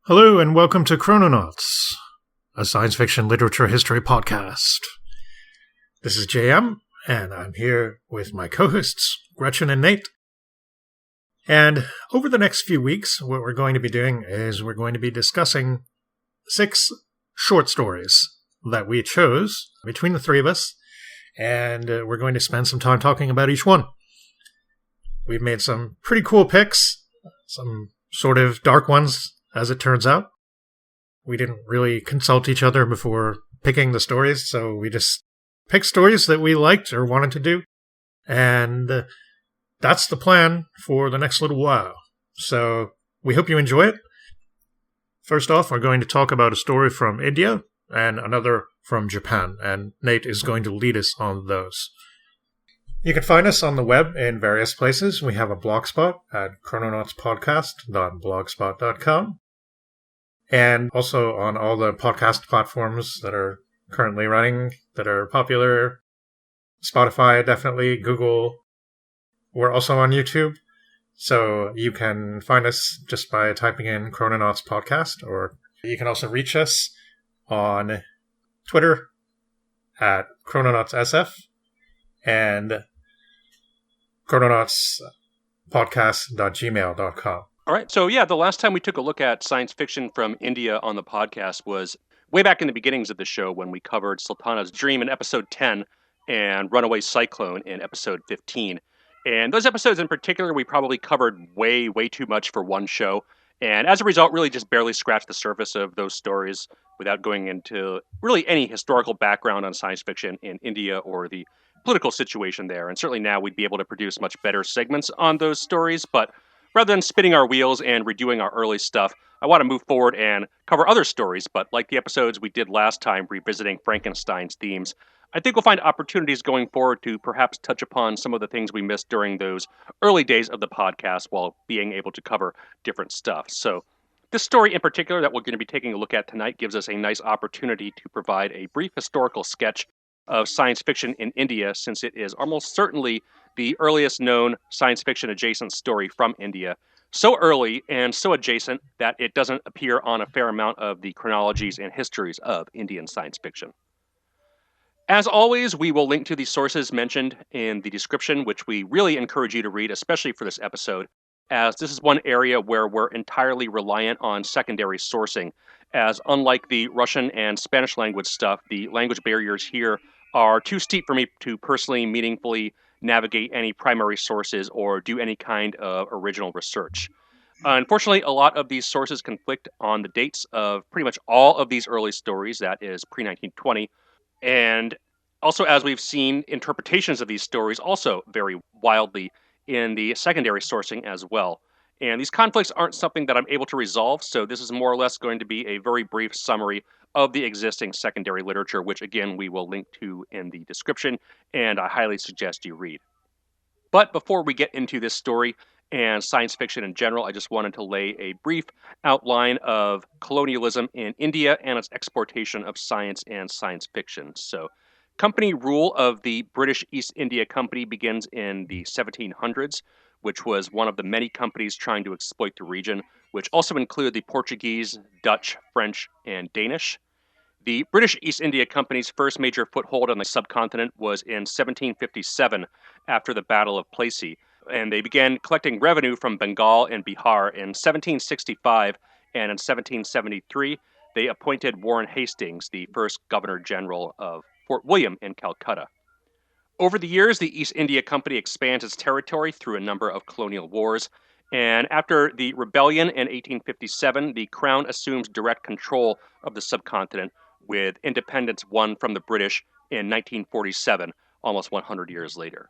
Hello and welcome to Chrononauts, a science fiction literature history podcast. This is JM, and I'm here with my co-hosts, Gretchen and Nate. And over the next few weeks, what we're going to be doing is we're going to be discussing 6 short stories that we chose between the three of us, and we're going to spend some time talking about each one. We've made some pretty cool picks, some sort of dark ones, as it turns out. We didn't really consult each other before picking the stories, so we just picked stories that we liked or wanted to do, and that's the plan for the next little while. So we hope you enjoy it. First off, we're going to talk about a story from India and another from Japan, and Nate is going to lead us on those. You can find us on the web in various places. We have a blogspot at chrononautspodcast.blogspot.com. And also on all the podcast platforms that are currently running, that are popular. Spotify, definitely. Google. We're also on YouTube. So you can find us just by typing in Chrononauts Podcast. Or you can also reach us on Twitter at ChrononautsSF and chrononautspodcast.gmail.com. All right. So, the last time we took a look at science fiction from India on the podcast was way back in the beginnings of the show when we covered Sultana's Dream in episode 10 and Runaway Cyclone in episode 15. And those episodes in particular, we probably covered way too much for one show. And as a result, really just barely scratched the surface of those stories without going into really any historical background on science fiction in India or the political situation there. And certainly now we'd be able to produce much better segments on those stories, but rather than spinning our wheels and redoing our early stuff, I want to move forward and cover other stories, but like the episodes we did last time, revisiting Frankenstein's themes, I think we'll find opportunities going forward to perhaps touch upon some of the things we missed during those early days of the podcast while being able to cover different stuff. So this story in particular that we're going to be taking a look at tonight gives us a nice opportunity to provide a brief historical sketch of science fiction in India, since it is almost certainly the earliest known science fiction adjacent story from India. So early and so adjacent that it doesn't appear on a fair amount of the chronologies and histories of Indian science fiction. As always, we will link to the sources mentioned in the description, which we really encourage you to read, especially for this episode, as this is one area where we're entirely reliant on secondary sourcing, as unlike the Russian and Spanish language stuff, the language barriers here are too steep for me to personally, meaningfully navigate any primary sources or do any kind of original research. Unfortunately, a lot of these sources conflict on the dates of pretty much all of these early stories, that is pre-1920, and also, as we've seen, interpretations of these stories also vary wildly in the secondary sourcing as well. And these conflicts aren't something that I'm able to resolve, so this is more or less going to be a very brief summary of the existing secondary literature, which again we will link to in the description, and I highly suggest you read. But before we get into this story and science fiction in general, I just wanted to lay a brief outline of colonialism in India and its exportation of science and science fiction. So, company rule of the British East India Company begins in the 1700s, which was one of the many companies trying to exploit the region, which also included the Portuguese, Dutch, French, and Danish. The British East India Company's first major foothold on the subcontinent was in 1757 after the Battle of Plassey, and they began collecting revenue from Bengal and Bihar in 1765, and in 1773 they appointed Warren Hastings the first Governor General of Fort William in Calcutta. Over the years, the East India Company expands its territory through a number of colonial wars, and after the rebellion in 1857, the Crown assumes direct control of the subcontinent, with independence won from the British in 1947, almost 100 years later.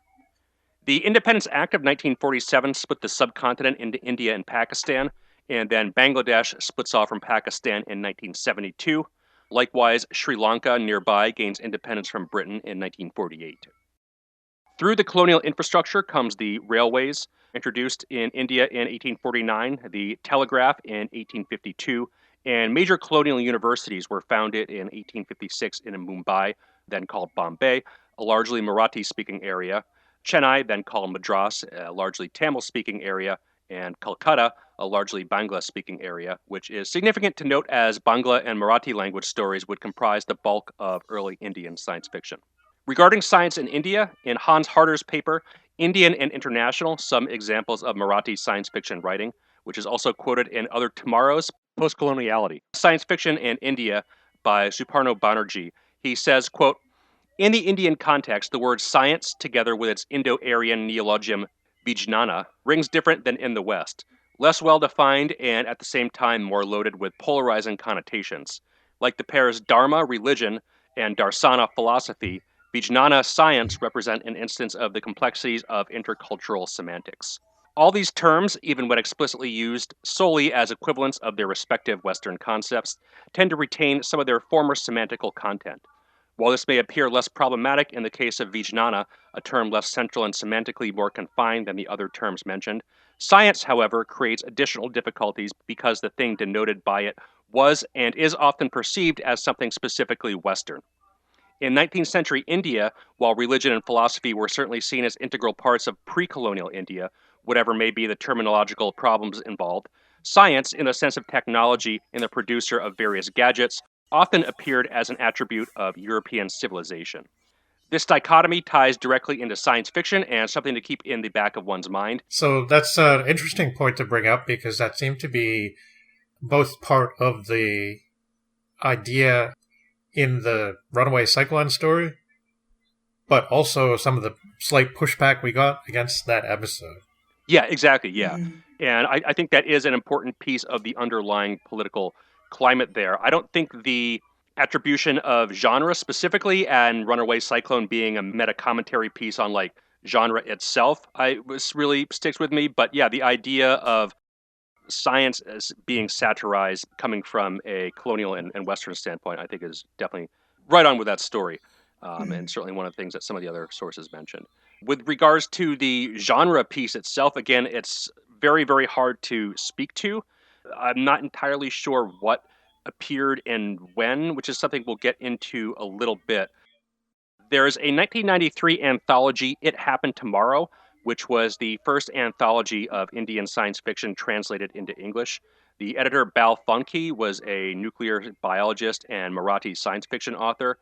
The Independence Act of 1947 split the subcontinent into India and Pakistan, and then Bangladesh splits off from Pakistan in 1972. Likewise, Sri Lanka nearby gains independence from Britain in 1948. Through the colonial infrastructure comes the railways, introduced in India in 1849, the telegraph in 1852, and major colonial universities were founded in 1856 in Mumbai, then called Bombay, a largely Marathi-speaking area, Chennai, then called Madras, a largely Tamil-speaking area, and Calcutta, a largely Bangla-speaking area, which is significant to note as Bangla and Marathi language stories would comprise the bulk of early Indian science fiction. Regarding science in India, in Hans Harder's paper, Indian and International, Some Examples of Marathi Science Fiction Writing, which is also quoted in Other Tomorrows, Postcoloniality, Science Fiction and India by Suparno Banerjee, he says, quote, in the Indian context, the word science, together with its Indo-Aryan neologism vijnana, rings different than in the West, less well-defined and at the same time more loaded with polarizing connotations. Like the pairs dharma, religion, and darsana, philosophy, vijnana, science, represent an instance of the complexities of intercultural semantics. All these terms, even when explicitly used solely as equivalents of their respective Western concepts, tend to retain some of their former semantical content. While this may appear less problematic in the case of vijnana, a term less central and semantically more confined than the other terms mentioned, science, however, creates additional difficulties because the thing denoted by it was and is often perceived as something specifically Western. In 19th century India, while religion and philosophy were certainly seen as integral parts of pre-colonial India, whatever may be the terminological problems involved, science, in the sense of technology and the producer of various gadgets, often appeared as an attribute of European civilization. This dichotomy ties directly into science fiction and something to keep in the back of one's mind. So that's an interesting point to bring up because that seemed to be both part of the idea in the Runaway Cyclone story, but also some of the slight pushback we got against that episode. Yeah, exactly, yeah. And I think that is an important piece of the underlying political climate there. I don't think the attribution of genre specifically and Runaway Cyclone being a meta-commentary piece on like genre itself really sticks with me. But yeah, the idea of science as being satirized coming from a colonial and Western standpoint, I think is definitely right on with that story. And certainly one of the things that some of the other sources mentioned. With regards to the genre piece itself, again, it's very, very hard to speak to. I'm not entirely sure what appeared and when, which is something we'll get into a little bit. There's a 1993 anthology, It Happened Tomorrow, which was the first anthology of Indian science fiction translated into English. The editor, Bal Funke, was a nuclear biologist and Marathi science fiction author.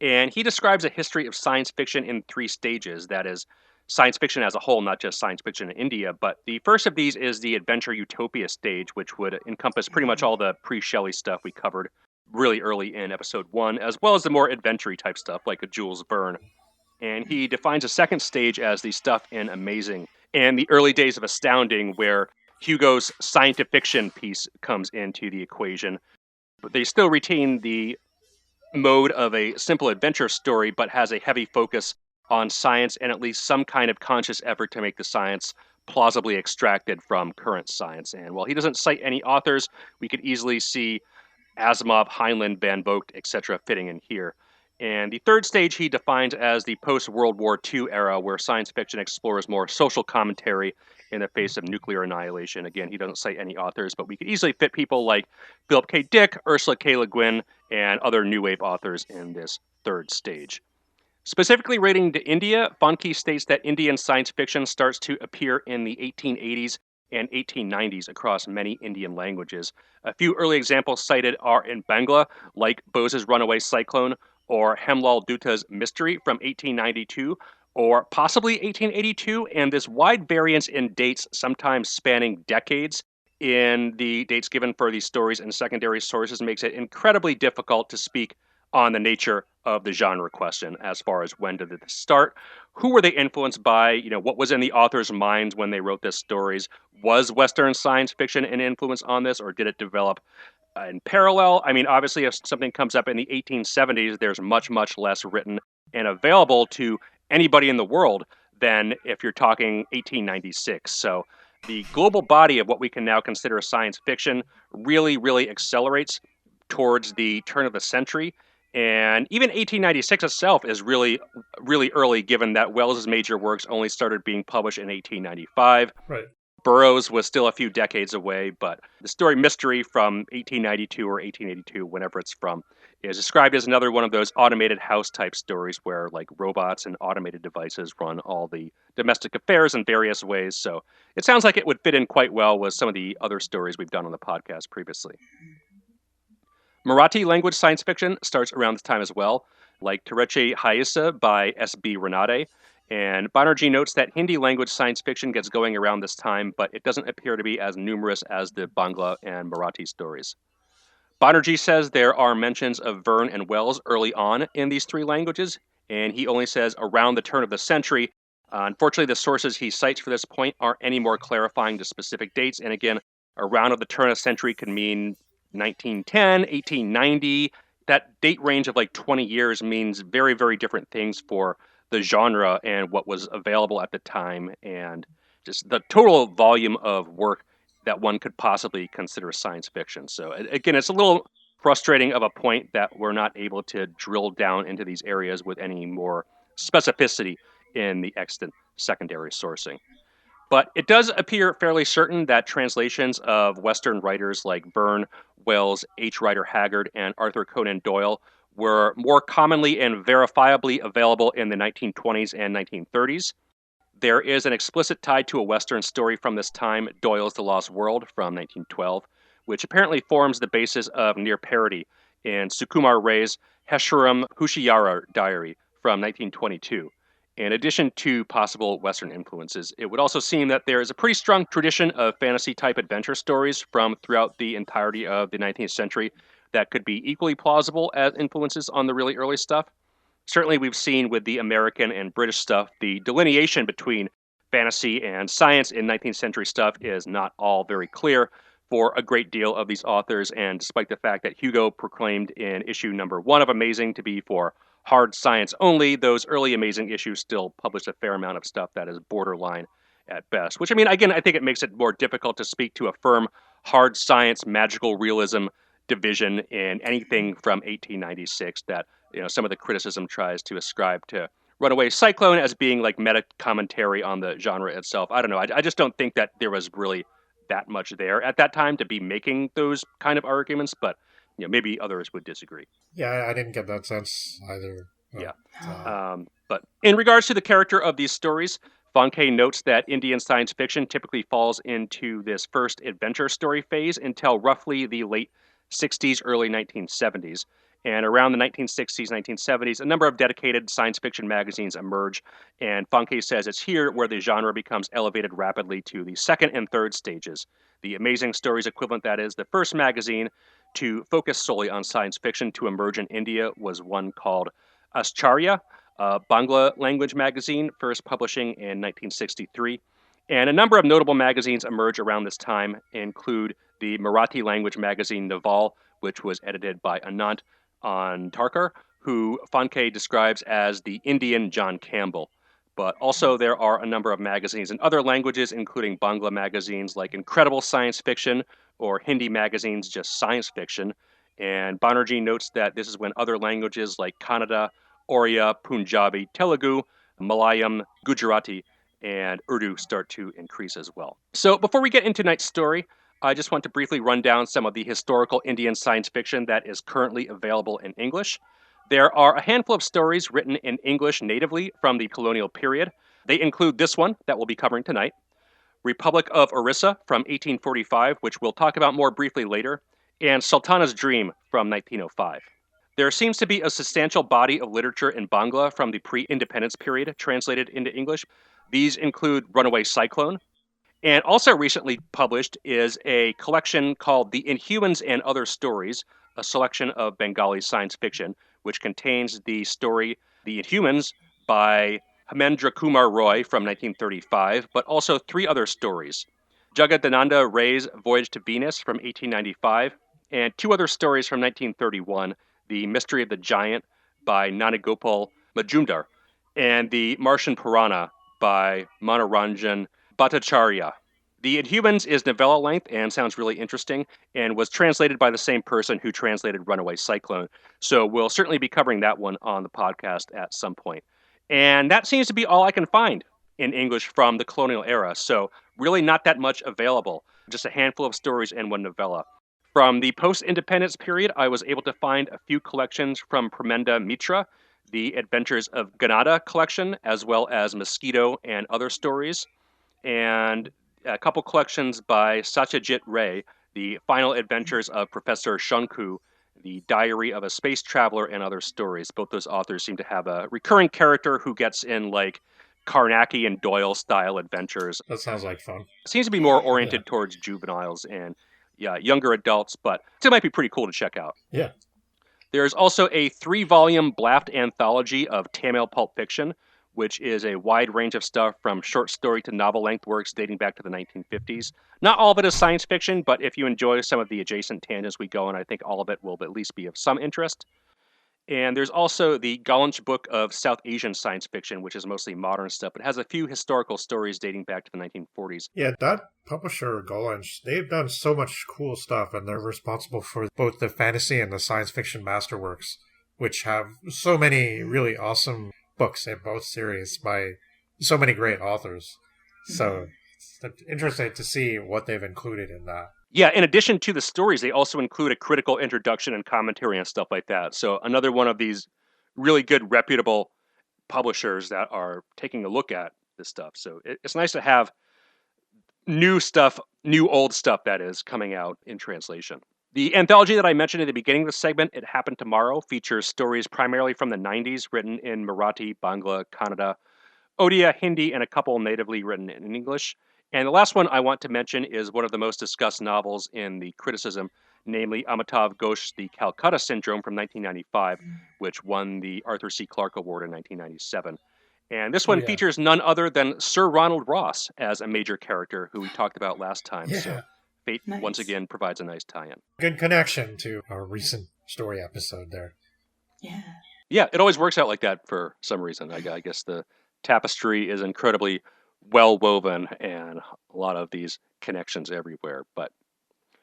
And he describes a history of science fiction in 3 stages. That is, science fiction as a whole, not just science fiction in India. But the first of these is the adventure utopia stage, which would encompass pretty much all the pre-Shelley stuff we covered really early in episode 1, as well as the more adventure-y type stuff like a Jules Verne. And he defines a second stage as the stuff in Amazing and the early days of Astounding, where Hugo's science fiction piece comes into the equation. But they still retain the mode of a simple adventure story, but has a heavy focus on science and at least some kind of conscious effort to make the science plausibly extracted from current science. And while he doesn't cite any authors, we could easily see Asimov, Heinlein, Van Vogt, etc. fitting in here. And the third stage he defines as the post-World War II era, where science fiction explores more social commentary in the face of nuclear annihilation. Again, he doesn't cite any authors, but we could easily fit people like Philip K. Dick, Ursula K. Le Guin, and other New Wave authors in this third stage. Specifically relating to India, Funke states that Indian science fiction starts to appear in the 1880s and 1890s across many Indian languages. A few early examples cited are in Bangla, like Bose's Runaway Cyclone, or Hemlal Dutta's Mystery from 1892, or possibly 1882, and this wide variance in dates, sometimes spanning decades, in the dates given for these stories and secondary sources makes it incredibly difficult to speak on the nature of the genre question as far as when did it start, who were they influenced by, what was in the author's minds when they wrote these stories, was Western science fiction an influence on this, or did it develop in parallel? I mean, obviously, if something comes up in the 1870s, there's much, much less written and available to anybody in the world than if you're talking 1896. So the global body of what we can now consider science fiction really, really accelerates towards the turn of the century. And even 1896 itself is really, really early, given that Wells's major works only started being published in 1895. Right. Burroughs was still a few decades away, but the story Mystery from 1892 or 1882, whenever it's from, is described as another one of those automated house type stories where like robots and automated devices run all the domestic affairs in various ways. So it sounds like it would fit in quite well with some of the other stories we've done on the podcast previously. Marathi language science fiction starts around this time as well, like Tereche Haisa by S.B. Renate. And Banerjee notes that Hindi language science fiction gets going around this time, but it doesn't appear to be as numerous as the Bangla and Marathi stories. Banerjee says there are mentions of Verne and Wells early on in these three languages, and he only says around the turn of the century. Unfortunately, the sources he cites for this point aren't any more clarifying to specific dates, and again, around of the turn of the century can mean 1910, 1890. That date range of like 20 years means very, very different things for the genre and what was available at the time, and just the total volume of work that one could possibly consider science fiction. So again, it's a little frustrating of a point that we're not able to drill down into these areas with any more specificity in the extant secondary sourcing. But it does appear fairly certain that translations of Western writers like Verne, Wells, H. Rider Haggard, and Arthur Conan Doyle were more commonly and verifiably available in the 1920s and 1930s. There is an explicit tie to a Western story from this time, Doyle's The Lost World from 1912, which apparently forms the basis of near parody in Sukumar Ray's Heshuram Hushiyara Diary from 1922. In addition to possible Western influences, it would also seem that there is a pretty strong tradition of fantasy-type adventure stories from throughout the entirety of the 19th century that could be equally plausible as influences on the really early stuff. Certainly we've seen with the American and British stuff, the delineation between fantasy and science in 19th century stuff is not all very clear for a great deal of these authors, and despite the fact that Hugo proclaimed in issue number 1 of Amazing to be for hard science only, those early Amazing issues still published a fair amount of stuff that is borderline at best. Which, I mean, again, I think it makes it more difficult to speak to a firm hard science magical realism division in anything from 1896 that some of the criticism tries to ascribe to Runaway Cyclone as being like meta commentary on the genre itself. I don't know. I just don't think that there was really that much there at that time to be making those kind of arguments, but maybe others would disagree. Yeah, I didn't get that sense either. Yeah. But in regards to the character of these stories, Fonke notes that Indian science fiction typically falls into this first adventure story phase until roughly the late 60s, early 1970s. And around the 1960s, 1970s, a number of dedicated science fiction magazines emerge, and Fonke says it's here where the genre becomes elevated rapidly to the second and third stages. The Amazing Stories equivalent, that is, the first magazine to focus solely on science fiction to emerge in India was one called Bhattacharya, a Bangla language magazine, first publishing in 1963. And a number of notable magazines emerge around this time, include the Marathi language magazine Naval, which was edited by Anant Tarkar, who Fonke describes as the Indian John Campbell. But also there are a number of magazines in other languages, including Bangla magazines like Incredible Science Fiction, or Hindi magazines just Science Fiction. And Banerjee notes that this is when other languages like Kannada, Oriya, Punjabi, Telugu, Malayalam, Gujarati, and Urdu start to increase as well. So before we get into tonight's story, I just want to briefly run down some of the historical Indian science fiction that is currently available in English. There are a handful of stories written in English natively from the colonial period. They include this one that we'll be covering tonight, Republic of Orissa from 1845, which we'll talk about more briefly later, and Sultana's Dream from 1905. There seems to be a substantial body of literature in Bangla from the pre-independence period translated into English. These include Runaway Cyclone, and also recently published is a collection called The Inhumans and Other Stories, a selection of Bengali science fiction, which contains the story The Inhumans by Hemendra Kumar Roy from 1935, but also 3 other stories. Jagadananda Ray's Voyage to Venus from 1895, and 2 other stories from 1931, The Mystery of the Giant by Nanagopal Majumdar, and The Martian Purana by Manoranjan Bhattacharya. The Inhumans is novella length and sounds really interesting, and was translated by the same person who translated Runaway Cyclone, so we'll certainly be covering that one on the podcast at some point. And that seems to be all I can find in English from the colonial era, so really not that much available, just a handful of stories and 1 novella. From the post-independence period, I was able to find a few collections from Pramenda Mitra, the Adventures of Ganada collection, as well as Mosquito and Other Stories, and a couple collections by Satyajit Ray, the Final Adventures of Professor Shunku, the Diary of a Space Traveler, and Other Stories. Both those authors seem to have a recurring character who gets in like Carnacki and Doyle style adventures. That sounds like fun. It seems to be more oriented towards juveniles and younger adults, but it might be pretty cool to check out. Yeah. There's also a 3-volume Blaft anthology of Tamil pulp fiction, which is a wide range of stuff from short story to novel-length works dating back to the 1950s. Not all of it is science fiction, but if you enjoy some of the adjacent tangents we go on, I think all of it will at least be of some interest. And there's also the Gaunch book of South Asian science fiction, which is mostly modern stuff, but has a few historical stories dating back to the 1940s. Yeah, that publisher, Gaunch, they've done so much cool stuff, and they're responsible for both the fantasy and the science fiction masterworks, which have so many really awesome books in both series by so many great authors. So it's interesting to see what they've included in that. Yeah, in addition to the stories, they also include a critical introduction and commentary and stuff like that. So another one of these really good, reputable publishers that are taking a look at this stuff. So it's nice to have new stuff, new old stuff that is coming out in translation. The anthology that I mentioned at the beginning of the segment, It Happened Tomorrow, features stories primarily from the 90s written in Marathi, Bangla, Kannada, Odia, Hindi, and a couple natively written in English. And the last one I want to mention is one of the most discussed novels in the criticism, namely Amitav Ghosh's The Calcutta Syndrome from 1995, which won the Arthur C. Clarke Award in 1997. And this one features none other than Sir Ronald Ross as a major character who we talked about last time. Yeah. So Fate once again provides a nice tie-in. Good connection to our recent story episode there. Yeah. Yeah, it always works out like that for some reason. I guess the tapestry is incredibly well woven and a lot of these connections everywhere. But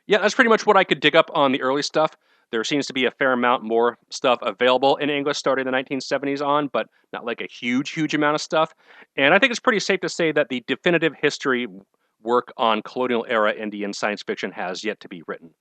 yeah, that's pretty much what I could dig up on the early stuff. There seems to be a fair amount more stuff available in English starting in the 1970s on, but not like a huge amount of stuff. And I think it's pretty safe to say that the definitive history work on colonial era Indian science fiction has yet to be written.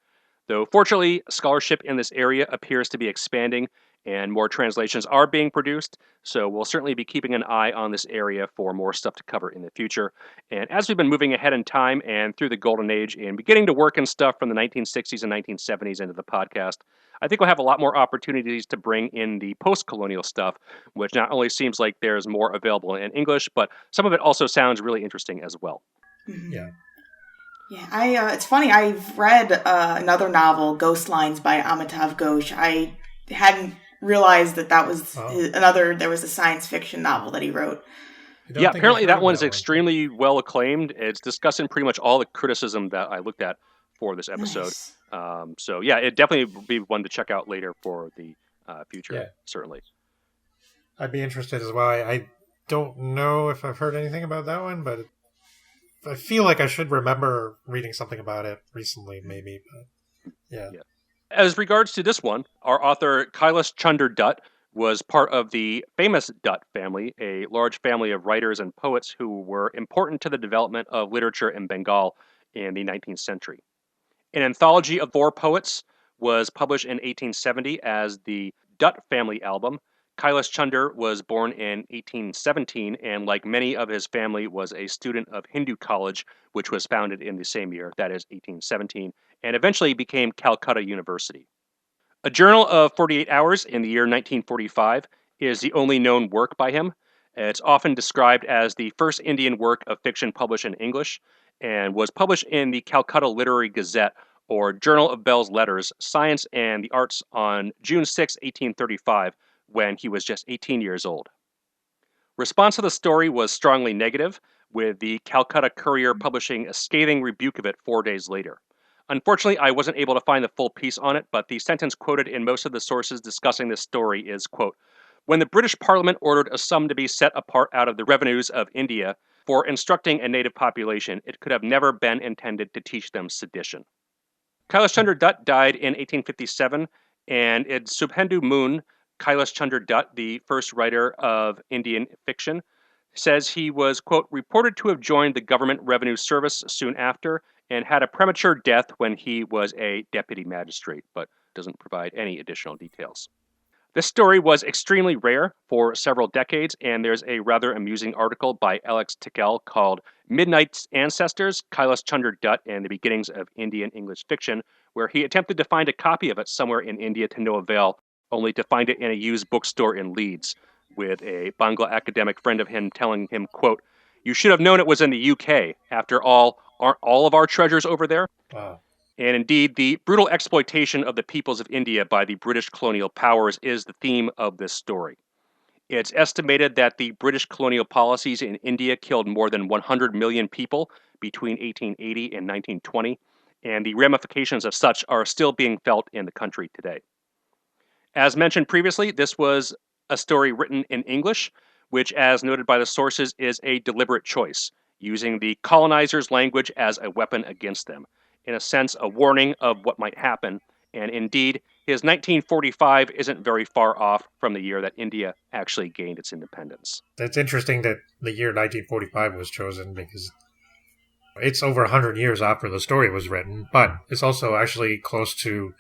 Though fortunately, scholarship in this area appears to be expanding and more translations are being produced, so we'll certainly be keeping an eye on this area for more stuff to cover in the future. And as we've been moving ahead in time and through the golden age and beginning to work in stuff from the 1960s and 1970s into the podcast, I think we'll have a lot more opportunities to bring in the post-colonial stuff, which not only seems like there's more available in English, but some of it also sounds really interesting as well. Mm-hmm. Yeah. Yeah, it's funny. I've read another novel, Ghost Lines by Amitav Ghosh. I hadn't realized that was there was a science fiction novel that he wrote. Yeah, apparently that one is extremely well acclaimed. It's discussing pretty much all the criticism that I looked at for this episode. Nice. So yeah, it definitely would be one to check out later for the future, certainly. I'd be interested as well. I don't know if I've heard anything about that one, but I feel like I should remember reading something about it recently, maybe. But yeah. As regards to this one, our author Kylas Chunder Dutt was part of the famous Dutt family, a large family of writers and poets who were important to the development of literature in Bengal in the 19th century. An anthology of 4 poets was published in 1870 as the Dutt Family Album. Kylas Chunder was born in 1817 and, like many of his family, was a student of Hindu College, which was founded in the same year, that is 1817, and eventually became Calcutta University. A Journal of 48 Hours in the year 1945 is the only known work by him. It's often described as the first Indian work of fiction published in English and was published in the Calcutta Literary Gazette, or Journal of Bell's Letters, Science and the Arts on June 6, 1835, when he was just 18 years old. Response to the story was strongly negative, with the Calcutta Courier publishing a scathing rebuke of it 4 days later. Unfortunately, I wasn't able to find the full piece on it, but the sentence quoted in most of the sources discussing this story is, quote, "When the British Parliament ordered a sum to be set apart out of the revenues of India for instructing a native population, it could have never been intended to teach them sedition." Kylas Chunder Dutt died in 1857, and it's Subhendu Mund, Kylas Chunder Dutt, the first writer of Indian fiction, says he was, quote, reported to have joined the Government Revenue Service soon after and had a premature death when he was a deputy magistrate, but doesn't provide any additional details. This story was extremely rare for several decades, and there's a rather amusing article by Alex Tickell called Midnight's Ancestors, Kylas Chunder Dutt and the Beginnings of Indian English Fiction, where he attempted to find a copy of it somewhere in India to no avail, only to find it in a used bookstore in Leeds, with a Bangla academic friend of him telling him, quote, "You should have known it was in the UK. After all, aren't all of our treasures over there?" Wow. And indeed, the brutal exploitation of the peoples of India by the British colonial powers is the theme of this story. It's estimated that the British colonial policies in India killed more than 100 million people between 1880 and 1920, and the ramifications of such are still being felt in the country today. As mentioned previously, this was a story written in English, which, as noted by the sources, is a deliberate choice, using the colonizers' language as a weapon against them. In a sense, a warning of what might happen, and indeed, his 1945 isn't very far off from the year that India actually gained its independence. It's interesting that the year 1945 was chosen because it's over 100 years after the story was written, but it's also actually close to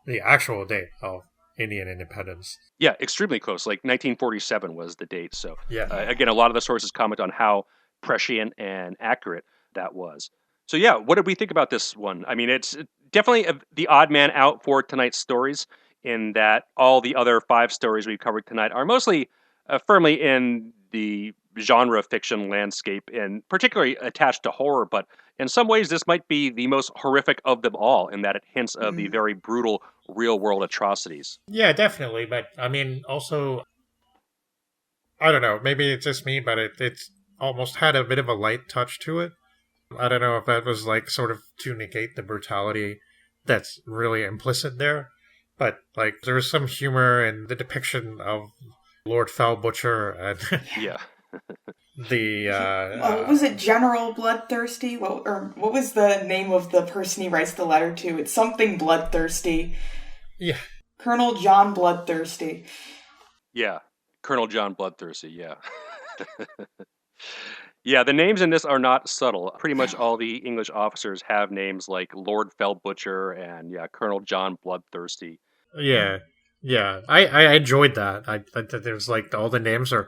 the actual date of Indian independence. Yeah, extremely close. Like 1947 was the date. So, yeah. Again, a lot of the sources comment on how prescient and accurate that was. So yeah, what did we think about this one? I mean, it's definitely the odd man out for tonight's stories, in that all the other 5 stories we've covered tonight are mostly firmly in the genre fiction landscape and particularly attached to horror, but in some ways this might be the most horrific of them all, in that it hints of the very brutal real-world atrocities. Yeah, definitely, but I mean, also, I don't know, maybe it's just me, but it's almost had a bit of a light touch to it. I don't know if that was like sort of to negate the brutality that's really implicit there, but like there was some humor in the depiction of Lord Foul Butcher and yeah. What was it, General Bloodthirsty? What was the name of the person he writes the letter to? It's something Bloodthirsty. Yeah. Colonel John Bloodthirsty. Yeah. Colonel John Bloodthirsty, yeah. Yeah, the names in this are not subtle. Pretty much all the English officers have names like Lord Fell Butcher and Colonel John Bloodthirsty. Yeah, I enjoyed that. I there's like all the names are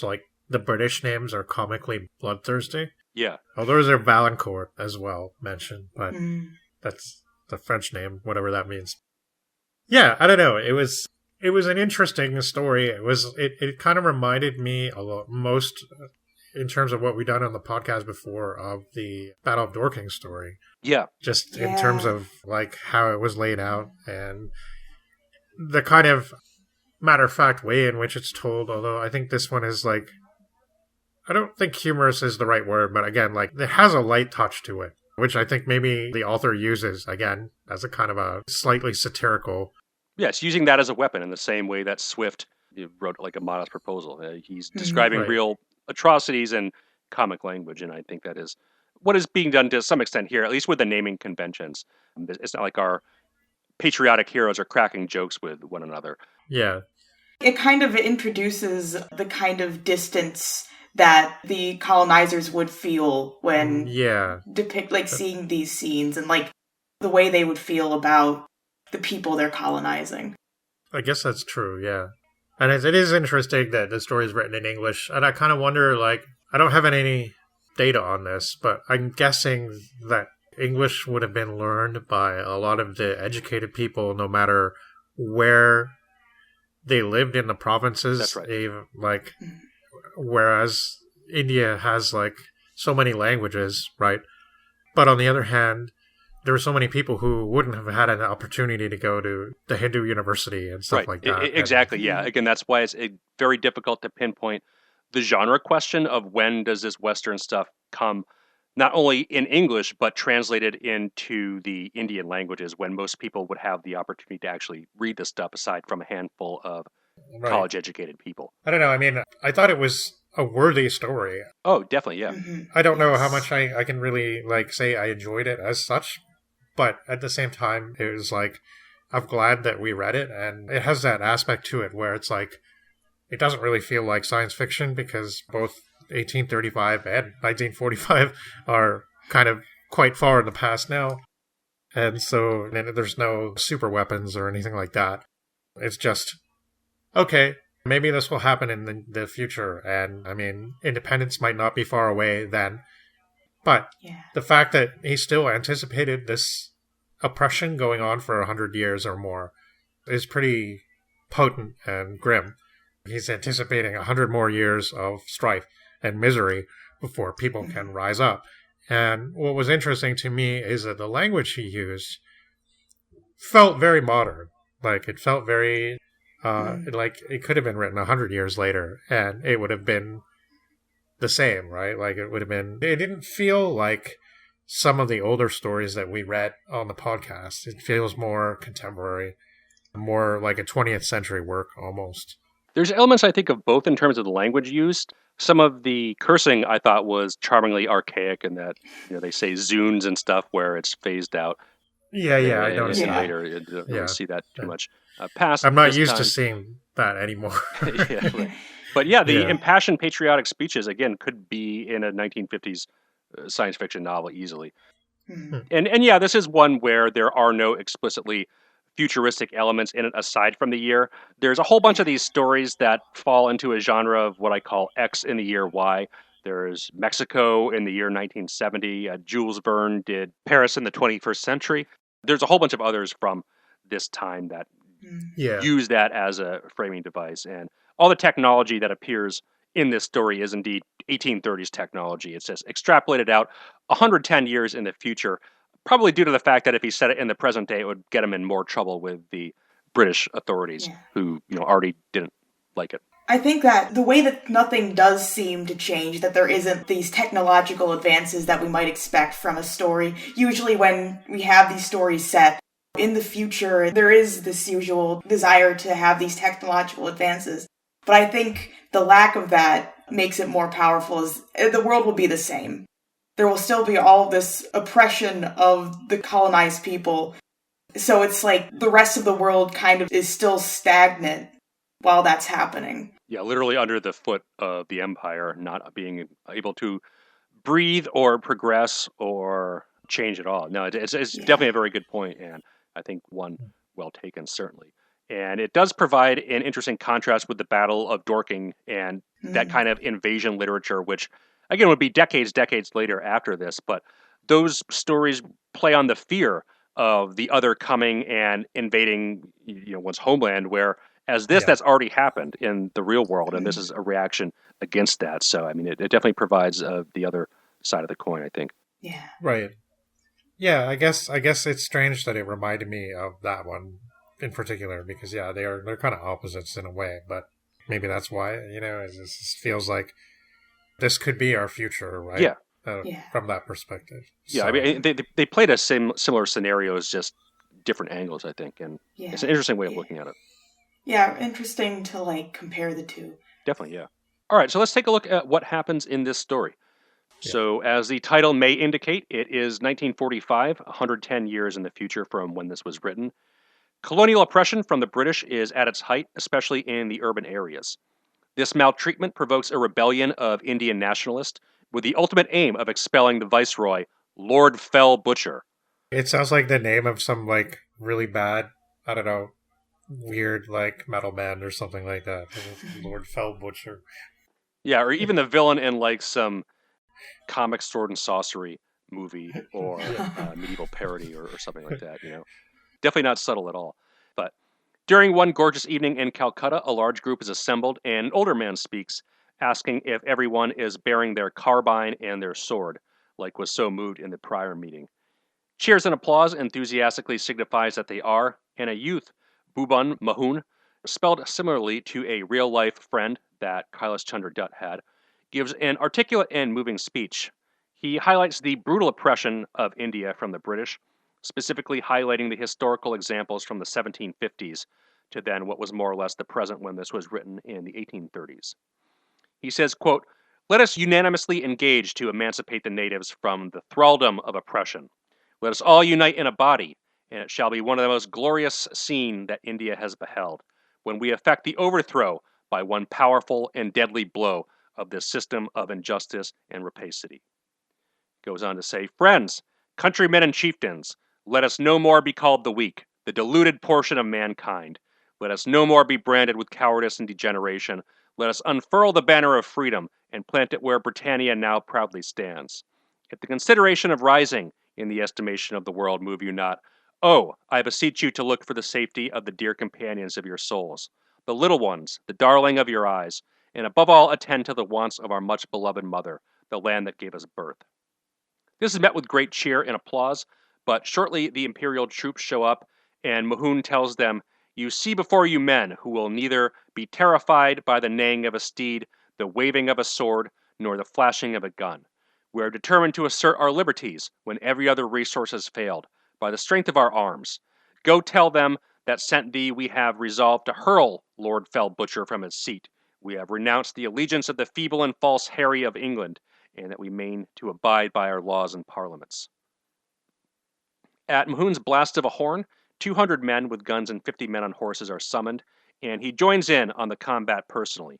like the British names are comically bloodthirsty. Yeah. Oh, there's a Valancourt as well mentioned, but that's the French name, whatever that means. Yeah, I don't know. It was an interesting story. It kind of reminded me a lot, most in terms of what we've done on the podcast before, of the Battle of Dorking story. Yeah. Just in terms of like how it was laid out and the kind of matter-of-fact way in which it's told, although I think this one is like, I don't think humorous is the right word, but again, like it has a light touch to it, which I think maybe the author uses, again, as a kind of a slightly satirical. Yes, using that as a weapon in the same way that Swift wrote like a modest proposal. He's describing real atrocities in comic language, and I think that is what is being done to some extent here, at least with the naming conventions. It's not like our patriotic heroes are cracking jokes with one another. Yeah. It kind of introduces the kind of distance that the colonizers would feel when seeing these scenes, and like the way they would feel about the people they're colonizing. I guess that's true, yeah. And it is interesting that the story is written in English, and I kind of wonder, like, I don't have any data on this, but I'm guessing that English would have been learned by a lot of the educated people, no matter where they lived in the provinces. That's right. Whereas India has, like, so many languages, right? But on the other hand, there were so many people who wouldn't have had an opportunity to go to the Hindu university and stuff like that. Exactly, yeah. Again, that's why it's very difficult to pinpoint the genre question of when does this Western stuff come, not only in English, but translated into the Indian languages, when most people would have the opportunity to actually read this stuff, aside from a handful of college-educated people. I don't know. I mean, I thought it was a worthy story. Oh, definitely, yeah. I don't know how much I can really, like, say I enjoyed it as such. But at the same time, it was like, I'm glad that we read it, and it has that aspect to it where it's like, it doesn't really feel like science fiction because both 1835 and 1945 are kind of quite far in the past now. And so there's no super weapons or anything like that. It's just, okay, maybe this will happen in the future. And, I mean, independence might not be far away then. But the fact that he still anticipated this oppression going on for 100 years or more is pretty potent and grim. He's anticipating 100 more years of strife and misery before people can rise up. And what was interesting to me is that the language he used felt very modern. Like, it felt very, like it could have been written 100 years later, and it would have been the same, right? Like, it would have been, it didn't feel like some of the older stories that we read on the podcast. It feels more contemporary, more like a 20th century work almost. There's elements, I think, of both in terms of the language used. Some of the cursing I thought was charmingly archaic, in that they say zunes and stuff where it's phased out. Yeah, I noticed that. Later, you don't really see that too much. Past, I'm not used to seeing that anymore. Yeah, right. But the impassioned patriotic speeches, again, could be in a 1950s science fiction novel easily. And this is one where there are no explicitly futuristic elements in it aside from the year. There's a whole bunch of these stories that fall into a genre of what I call X in the year Y. There's Mexico in the year 1970. Jules Verne did Paris in the 21st century. There's a whole bunch of others from this time that use that as a framing device. And all the technology that appears in this story is indeed 1830s technology. It's just extrapolated out 110 years in the future, probably due to the fact that if he said it in the present day, it would get him in more trouble with the British authorities who, already didn't like it. I think that the way that nothing does seem to change, that there isn't these technological advances that we might expect from a story. Usually when we have these stories set in the future, there is this usual desire to have these technological advances. But I think the lack of that makes it more powerful, as the world will be the same. There will still be all this oppression of the colonized people. So it's like the rest of the world kind of is still stagnant while that's happening. Yeah, literally under the foot of the empire, not being able to breathe or progress or change at all. No, it's definitely a very good point, and I think one well taken, certainly. And it does provide an interesting contrast with the Battle of Dorking and that kind of invasion literature, which, again, would be decades later after this. But those stories play on the fear of the other coming and invading, one's homeland, whereas that's already happened in the real world, and this is a reaction against that. So, I mean, it definitely provides the other side of the coin, I think. Yeah. Right. Yeah, I guess it's strange that it reminded me of that one in particular, because they're kind of opposites in a way, but maybe that's why, it just feels like this could be our future, right? From that perspective. Yeah, so, I mean, they played a similar scenarios, just different angles, I think, and it's an interesting way of looking at it. Yeah, interesting to compare the two. Definitely, yeah. All right, so let's take a look at what happens in this story. So, as the title may indicate, it is 1945, 110 years in the future from when this was written. Colonial oppression from the British is at its height, especially in the urban areas. This maltreatment provokes a rebellion of Indian nationalists with the ultimate aim of expelling the viceroy, Lord Fell Butcher. It sounds like the name of some really bad, I don't know, weird metal band or something like that. Lord Fell Butcher. Yeah, or even the villain in some comic sword and sorcery movie or medieval parody or something like that, Definitely not subtle at all. But during one gorgeous evening in Calcutta, a large group is assembled and an older man speaks, asking if everyone is bearing their carbine and their sword, like was so moved in the prior meeting. Cheers and applause enthusiastically signifies that they are, and a youth, Bhuban Mahoon, spelled similarly to a real-life friend that Kylas Chunder Dutt had, gives an articulate and moving speech. He highlights the brutal oppression of India from the British, specifically highlighting the historical examples from the 1750s to then what was more or less the present when this was written in the 1830s. He says, quote, "Let us unanimously engage to emancipate the natives from the thraldom of oppression. Let us all unite in a body, and it shall be one of the most glorious scenes that India has beheld, when we effect the overthrow by one powerful and deadly blow of this system of injustice and rapacity. Goes on to say, friends, countrymen and chieftains, let us no more be called the weak, the deluded portion of mankind. Let us no more be branded with cowardice and degeneration. Let us unfurl the banner of freedom and plant it where Britannia now proudly stands. If the consideration of rising in the estimation of the world move you not, oh, I beseech you to look for the safety of the dear companions of your souls, the little ones, the darling of your eyes, and above all attend to the wants of our much beloved mother, the land that gave us birth. This is met with great cheer and applause, but shortly the imperial troops show up, and Mohun tells them, you see before you men who will neither be terrified by the neighing of a steed, the waving of a sword, nor the flashing of a gun. We are determined to assert our liberties when every other resource has failed, by the strength of our arms. Go tell them that sent thee we have resolved to hurl Lord Fell Butcher from his seat. We have renounced the allegiance of the feeble and false Harry of England, and that we mean to abide by our laws and parliaments. At Mohun's blast of a horn, 200 men with guns and 50 men on horses are summoned, and he joins in on the combat personally.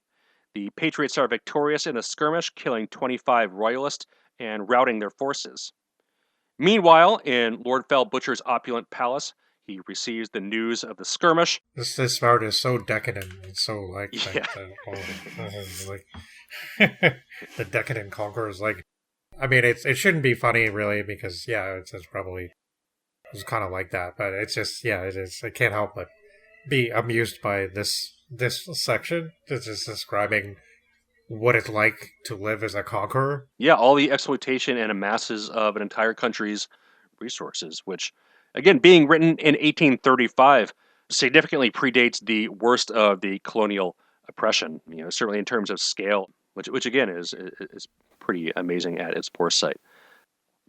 The Patriots are victorious in the skirmish, killing 25 royalists and routing their forces. Meanwhile, in Lord Fell Butcher's opulent palace, he receives the news of the skirmish. This part is so decadent. It's so like, Yeah. like the decadent conquerors. Like, I mean, it shouldn't be funny really because it's probably kind of like that. But it's just it is. I can't help but be amused by this section. It's just describing what it's like to live as a conqueror. Yeah, all the exploitation and amasses of an entire country's resources, which, again, being written in 1835, significantly predates the worst of the colonial oppression, certainly in terms of scale, which again is pretty amazing at its foresight.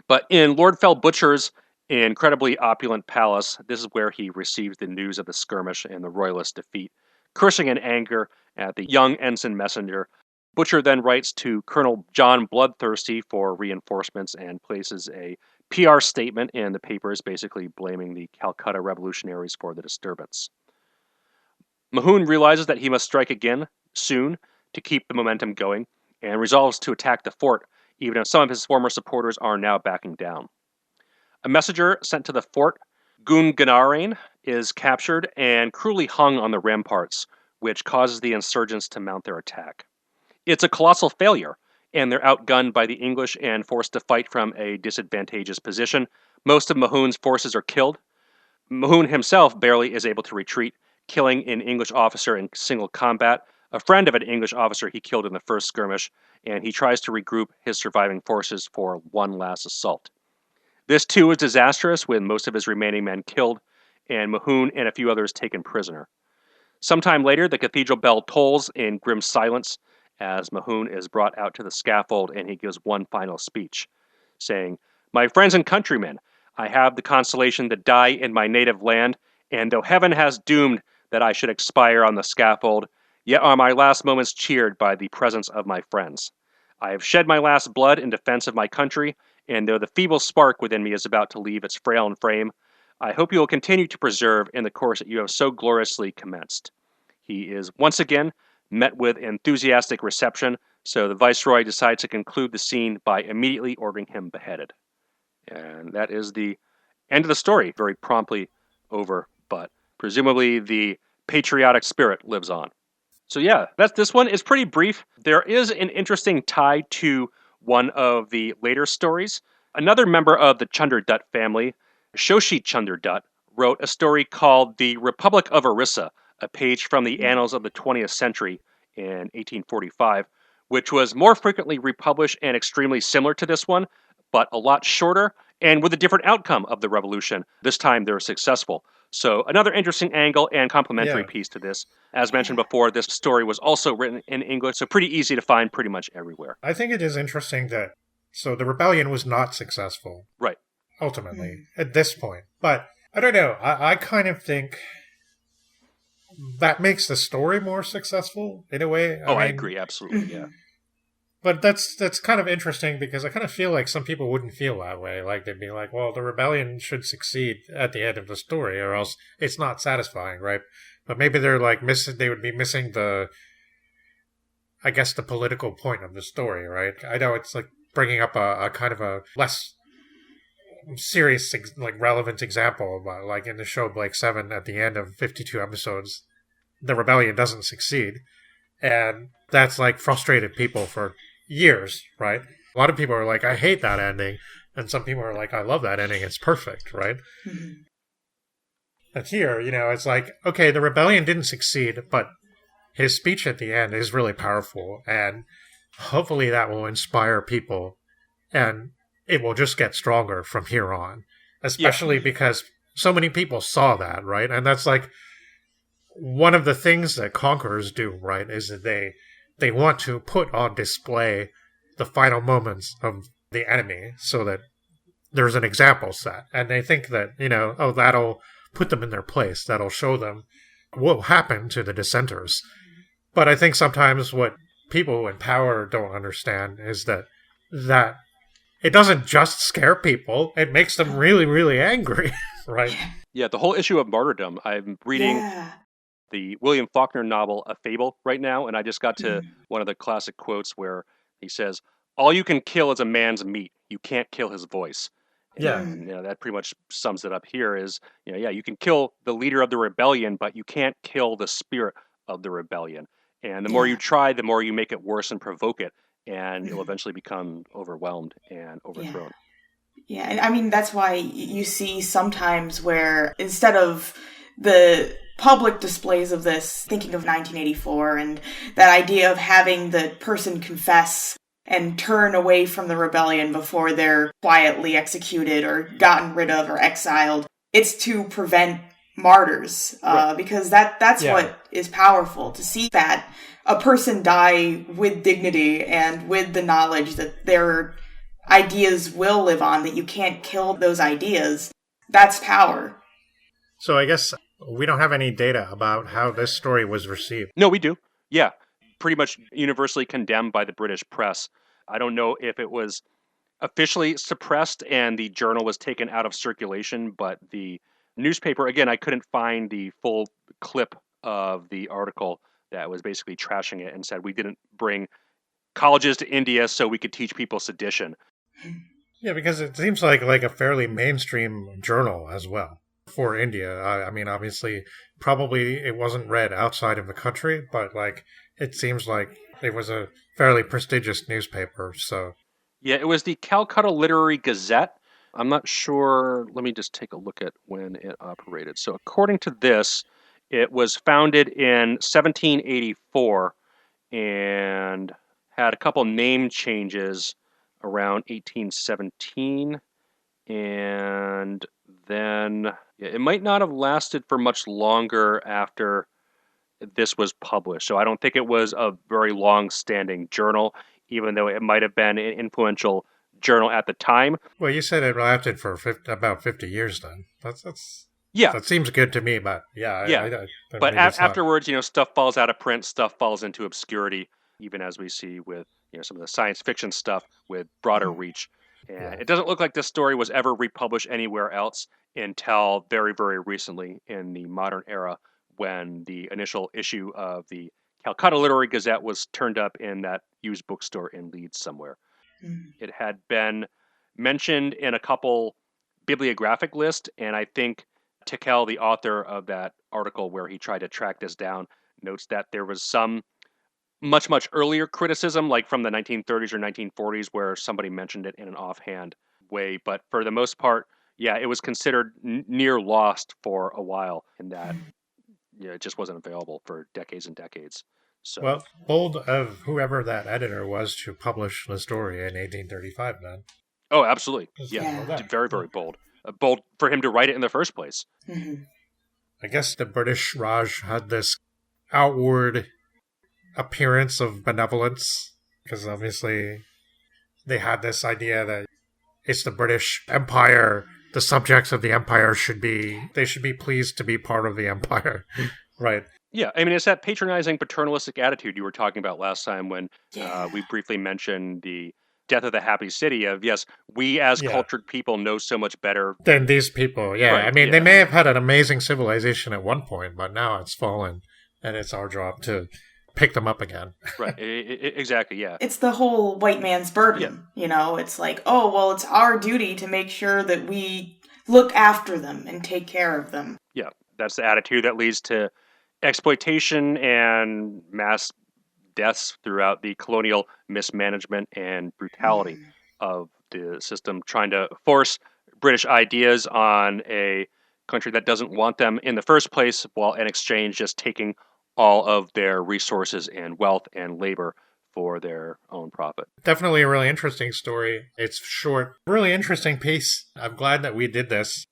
But in Lord Fell Butcher's incredibly opulent palace, this is where he receives the news of the skirmish and the royalist defeat. Cursing in anger at the young ensign messenger, Butcher then writes to Colonel John Bloodthirsty for reinforcements and places a PR statement in the papers basically blaming the Calcutta revolutionaries for the disturbance. Mohun realizes that he must strike again, soon, to keep the momentum going, and resolves to attack the fort, even if some of his former supporters are now backing down. A messenger sent to the fort, Gunganarain, is captured and cruelly hung on the ramparts, which causes the insurgents to mount their attack. It's a colossal failure, and they're outgunned by the English and forced to fight from a disadvantageous position. Most of Mohun's forces are killed. Mohun himself barely is able to retreat, killing an English officer in single combat, a friend of an English officer he killed in the first skirmish, and he tries to regroup his surviving forces for one last assault. This too is disastrous, with most of his remaining men killed, and Mohun and a few others taken prisoner. Sometime later, the cathedral bell tolls in grim silence as Mohun is brought out to the scaffold, and he gives one final speech, saying, "My friends and countrymen, I have the consolation to die in my native land, and though heaven has doomed that I should expire on the scaffold, yet are my last moments cheered by the presence of my friends. I have shed my last blood in defense of my country, and though the feeble spark within me is about to leave its frail frame, I hope you will continue to preserve in the course that you have so gloriously commenced." He is once again met with enthusiastic reception, so the Viceroy decides to conclude the scene by immediately ordering him beheaded. And that is the end of the story, very promptly over, but presumably the patriotic spirit lives on. So this one is pretty brief. There is an interesting tie to one of the later stories. Another member of the Chunder Dutt family, Shoshi Chunder Dutt, wrote a story called The Republic of Orissa, a page from the annals of the 20th century in 1845, which was more frequently republished and extremely similar to this one, but a lot shorter and with a different outcome of the revolution. This time they were successful. So another interesting angle and complementary piece to this. As mentioned before, this story was also written in English, so pretty easy to find pretty much everywhere. I think it is interesting that the rebellion was not successful. Right. Ultimately, at this point. But I don't know. I kind of think that makes the story more successful in a way. I agree, absolutely, yeah. But that's kind of interesting because I kind of feel like some people wouldn't feel that way. Like they'd be like, well, the rebellion should succeed at the end of the story or else it's not satisfying, right? But maybe they're like they would be missing the I guess, the political point of the story, right? I know it's like bringing up a kind of a less serious, like relevant example, but like in the show Blake 7, at the end of 52 episodes, the rebellion doesn't succeed. And that's like frustrated people for years, right? A lot of people are like, I hate that ending. And some people are like, I love that ending. It's perfect, right? Mm-hmm. And here, it's like, okay, the rebellion didn't succeed, but his speech at the end is really powerful. And hopefully that will inspire people. And it will just get stronger from here on. Especially because so many people saw that, right? And that's like one of the things that conquerors do, right? Is that they want to put on display the final moments of the enemy so that there's an example set. And they think that, that'll put them in their place. That'll show them what will happen to the dissenters. But I think sometimes what people in power don't understand is that it doesn't just scare people. It makes them really, really angry, right? Yeah, the whole issue of martyrdom. I'm reading the William Faulkner novel, A Fable, right now, and I just got to one of the classic quotes where he says, all you can kill is a man's meat. You can't kill his voice. And, that pretty much sums it up here is, you can kill the leader of the rebellion, but you can't kill the spirit of the rebellion. And the more you try, the more you make it worse and provoke it, and it'll eventually become overwhelmed and overthrown. Yeah, and I mean, that's why you see sometimes where instead of the public displays of this, thinking of 1984 and that idea of having the person confess and turn away from the rebellion before they're quietly executed or gotten rid of or exiled, it's to prevent martyrs, because that's what is powerful, to see that a person die with dignity and with the knowledge that their ideas will live on, that you can't kill those ideas. That's power. So I guess we don't have any data about how this story was received. No, we do. Yeah. Pretty much universally condemned by the British press. I don't know if it was officially suppressed and the journal was taken out of circulation, but the newspaper, again, I couldn't find the full clip of the article that was basically trashing it and said we didn't bring colleges to India so we could teach people sedition. Yeah, because it seems like a fairly mainstream journal as well for India. I mean, obviously, probably it wasn't read outside of the country, but it seems like it was a fairly prestigious newspaper. So, yeah, it was the Calcutta Literary Gazette. I'm not sure. Let me just take a look at when it operated. So, according to this, it was founded in 1784 and had a couple name changes around 1817, and then it might not have lasted for much longer after this was published. So I don't think it was a very long-standing journal, even though it might have been an influential journal at the time. Well, you said it lasted for about 50 years then. That's yeah. That seems good to me, but but afterwards, stuff falls out of print, stuff falls into obscurity, even as we see with some of the science fiction stuff with broader reach. And it doesn't look like this story was ever republished anywhere else until very, very recently in the modern era, when the initial issue of the Calcutta Literary Gazette was turned up in that used bookstore in Leeds somewhere. It had been mentioned in a couple bibliographic lists, and I think Tickell, the author of that article where he tried to track this down, notes that there was some much, much earlier criticism, like from the 1930s or 1940s, where somebody mentioned it in an offhand way. But for the most part, it was considered near lost for a while, in that it just wasn't available for decades and decades. So, well, bold of whoever that editor was to publish the story in 1835 then. Oh, absolutely. Yeah. Very, very bold. Bold for him to write it in the first place. I guess the British Raj had this outward appearance of benevolence, because obviously they had this idea that it's the British Empire, the subjects of the empire should be pleased to be part of the empire, right? Yeah, I mean, it's that patronizing, paternalistic attitude you were talking about last time when we briefly mentioned the Death of the Happy City of, yes, we as cultured people know so much better than these people. Right, I mean, they may have had an amazing civilization at one point, but now it's fallen, and it's our job to pick them up again. Right. Exactly. Yeah. It's the whole white man's burden. Yeah. It's like, oh, well, it's our duty to make sure that we look after them and take care of them. Yeah. That's the attitude that leads to exploitation and mass deaths throughout the colonial mismanagement and brutality of the system, trying to force British ideas on a country that doesn't want them in the first place, while in exchange just taking all of their resources and wealth and labor for their own profit. Definitely a really interesting story. It's short, really interesting piece. I'm glad that we did this.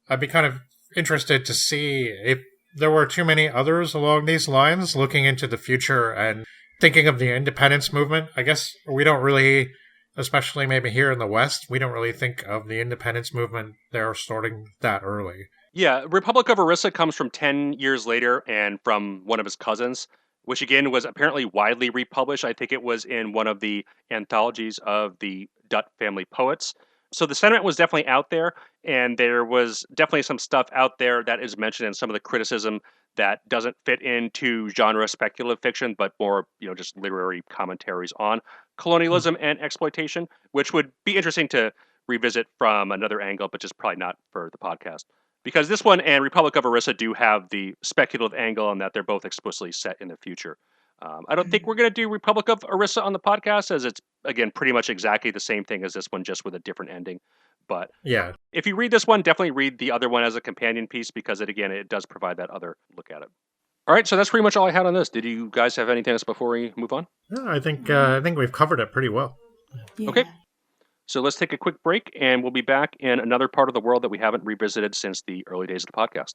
I'd be kind of interested to see if there were too many others along these lines, looking into the future and thinking of the independence movement. I guess we don't really, especially maybe here in the West, we don't really think of the independence movement there starting that early. Yeah, Republic of Orissa comes from 10 years later and from one of his cousins, which again was apparently widely republished. I think it was in one of the anthologies of the Dutt family poets. So the sentiment was definitely out there, and there was definitely some stuff out there that is mentioned in some of the criticism that doesn't fit into genre speculative fiction, but more, just literary commentaries on colonialism and exploitation, which would be interesting to revisit from another angle, but just probably not for the podcast. Because this one and Republic of Orissa do have the speculative angle in that they're both explicitly set in the future. I don't think we're going to do Republic of Orissa on the podcast, as it's, again, pretty much exactly the same thing as this one, just with a different ending. But yeah, if you read this one, definitely read the other one as a companion piece, because it does provide that other look at it. All right, so that's pretty much all I had on this. Did you guys have anything else before we move on? No, I think we've covered it pretty well. Yeah. Okay. So let's take a quick break, and we'll be back in another part of the world that we haven't revisited since the early days of the podcast.